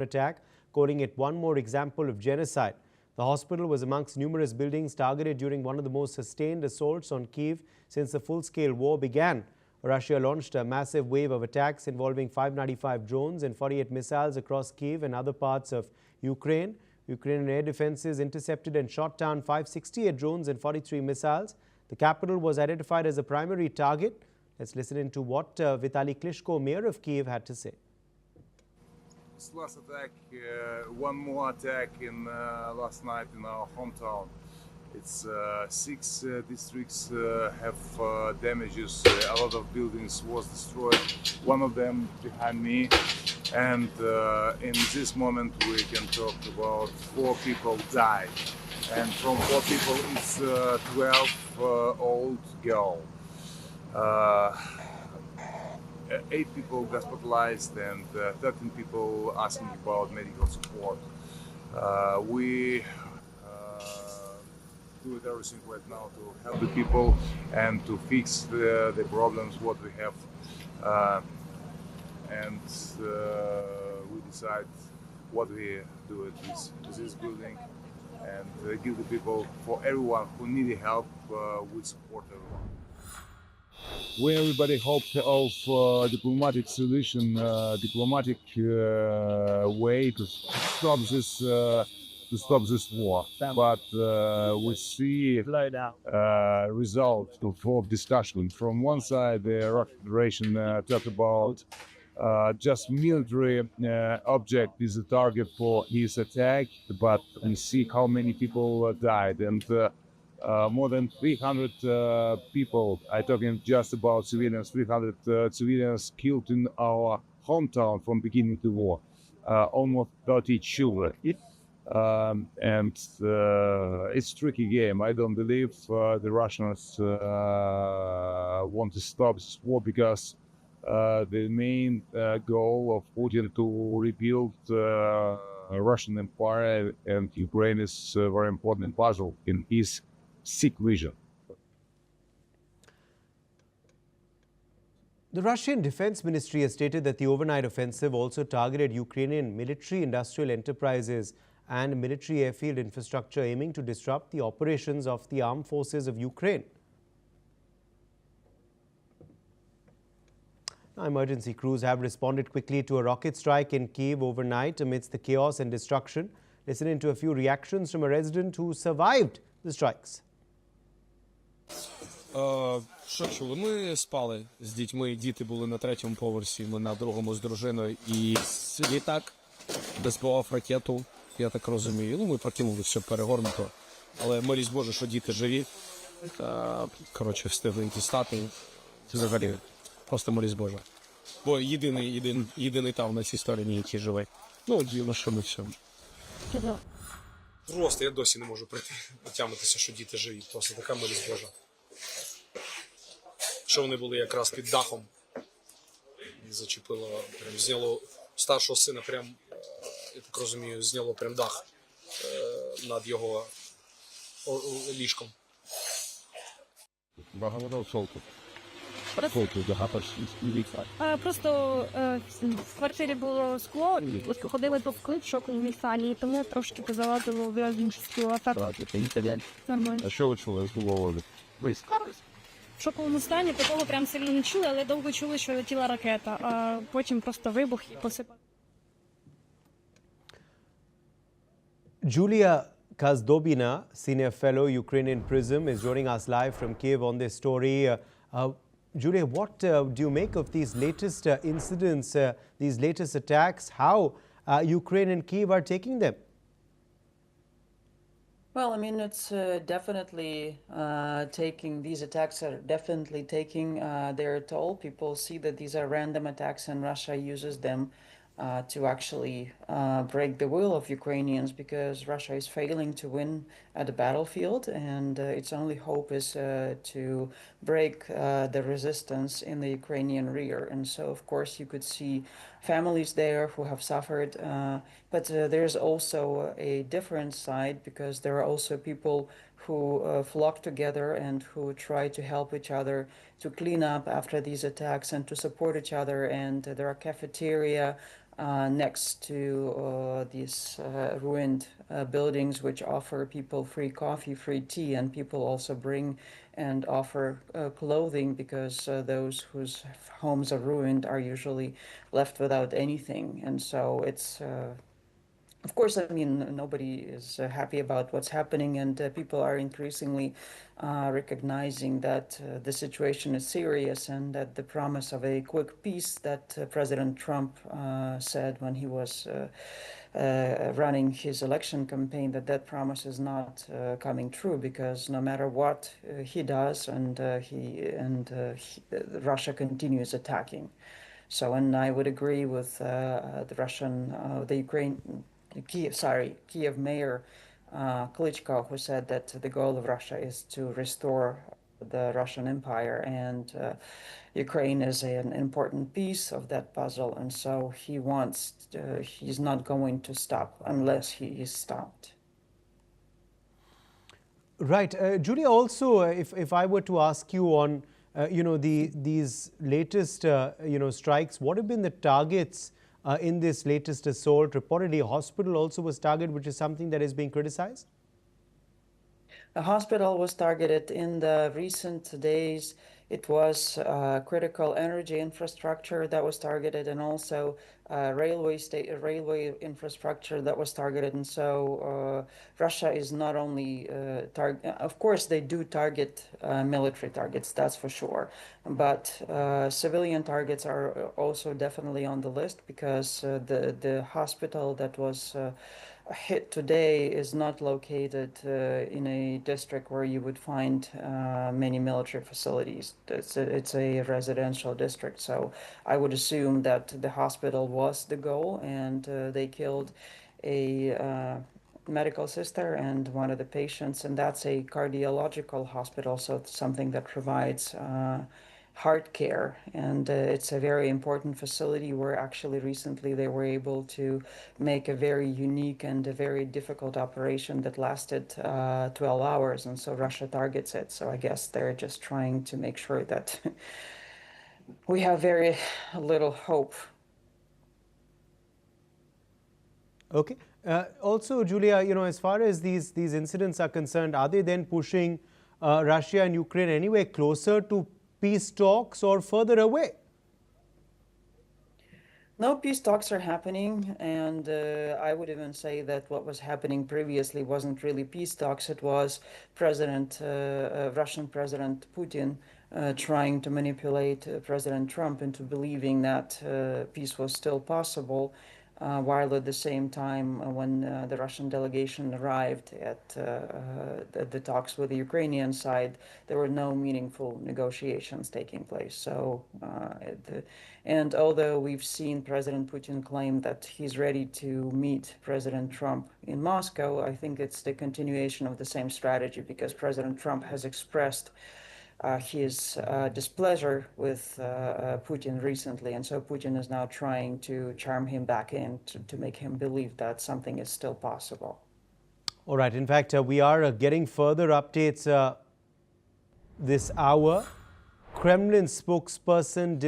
attack, calling it one more example of genocide. The hospital was amongst numerous buildings targeted during one of the most sustained assaults on Kyiv since the full-scale war began. Russia launched a massive wave of attacks involving 595 drones and 48 missiles across Kyiv and other parts of Ukraine. Ukrainian air defenses intercepted and shot down 568 drones and 43 missiles. The capital was identified as a primary target. Let's listen into what Vitali Klitschko, mayor of Kyiv, had to say. This last attack, one more attack in last night in our hometown. It's 6 districts have damages. A lot of buildings was destroyed. One of them behind me, and in this moment we can talk about 4 people died, and from 4 people it's 12-old girl. 8 people hospitalized and 13 people asking about medical support. We do everything right now to help the people and to fix the problems what we have, and we decide what we do with this building and give the people, for everyone who need help, we support everyone. We everybody hoped of diplomatic solution, diplomatic way to stop this war, but we see result of discussion. From one side, the Russian Federation talked about just military object is a target for his attack, but we see how many people died, and more than 300 people, I'm talking just about civilians, 300 civilians killed in our hometown from beginning to war, almost 30 children. And it's a tricky game. I don't believe the Russians want to stop this war, because the main goal of Putin to rebuild Russian Empire, and Ukraine is a very important puzzle in his sick vision. The Russian Defense Ministry has stated that the overnight offensive also targeted Ukrainian military-industrial enterprises and military airfield infrastructure, aiming to disrupt the operations of the armed forces of Ukraine. Now, emergency crews have responded quickly to a rocket strike in Kyiv overnight amidst the chaos and destruction. Listen into a few reactions from a resident who survived the strikes. Що чули? Ми спали з дітьми, діти були на 3-му поверсі, ми на 2-му з дружиною, і літак збивав ракету, я так розумію. Ну, ми прокинулися, ще перегорнуто, але молюсь Боже, що діти живі, коротше, встигли дістати, це взагалі, просто молюсь Боже. Бо єдиний там на цій стороні, який живий. Ну, діло, що ми все. Просто я досі не можу отямитися, що діти живі, просто така молюсь Божа. Що вони були якраз під дахом, і зачепило, прям зняло старшого сина, прям, я так розумію, зняло прям дах над його ліжком. Багато солку. Просто в квартирі було скло, ходили по шоку в міфалі, тому трошки позалазило в іншості атаку. Нормально. А що ви чули з головою? В шоковому стані такого прям сильно не чули, але довго чули, що летіла ракета, а потім просто вибух і посипав. Julia Kazdobina, senior fellow Ukrainian PRISM, is joining us live from Kyiv on this story. Julia, what do you make of these latest incidents, these latest attacks? How Ukraine and Kyiv are taking them? Well, I mean, it's definitely these attacks are definitely taking their toll. People see that these are random attacks, and Russia uses them to actually break the will of Ukrainians, because Russia is failing to win at the battlefield, and its only hope is to break the resistance in the Ukrainian rear. And so, of course, you could see families there who have suffered, but there's also a different side, because there are also people who flock together and who try to help each other to clean up after these attacks and to support each other. And there are cafeteria next to these ruined buildings, which offer people free coffee, free tea, and people also bring and offer clothing, because those whose homes are ruined are usually left without anything. And so it's of course, I mean, nobody is happy about what's happening, and people are increasingly recognizing that the situation is serious, and that the promise of a quick peace that President Trump said when he was running his election campaign, that promise is not coming true, because no matter what he does, Russia continues attacking. So, and I would agree with Kyiv mayor Klitschko, who said that the goal of Russia is to restore the Russian Empire, and Ukraine is an important piece of that puzzle, and so he's not going to stop unless he is stopped. Right. Julia, also, if I were to ask you on, these latest, strikes, what have been the targets in this latest assault? Reportedly, a hospital also was targeted, which is something that is being criticized. A hospital was targeted in the recent days. It was critical energy infrastructure that was targeted, and also railway infrastructure that was targeted. And so Russia is not only of course they do target military targets, that's for sure, but civilian targets are also definitely on the list, because the hospital that was hit today is not located in a district where you would find many military facilities. It's a residential district, so I would assume that the hospital was the goal, and they killed a medical sister and one of the patients, and that's a cardiological hospital, so it's something that provides heart care, and it's a very important facility where actually recently they were able to make a very unique and a very difficult operation that lasted 12 hours, and so Russia targets it. So I guess they're just trying to make sure that we have very little hope. Okay. Also, Julia, as far as these incidents are concerned, are they then pushing Russia and Ukraine anywhere closer to peace talks or further away? No peace talks are happening, and I would even say that what was happening previously wasn't really peace talks. It was Russian President Putin trying to manipulate President Trump into believing that peace was still possible, while at the same time, when the Russian delegation arrived at the talks with the Ukrainian side, there were no meaningful negotiations taking place. So, and although we've seen President Putin claim that he's ready to meet President Trump in Moscow, I think it's the continuation of the same strategy, because President Trump has expressed his displeasure with Putin recently, and so Putin is now trying to charm him back in to make him believe that something is still possible. All right. In fact, we are getting further updates this hour. Kremlin spokesperson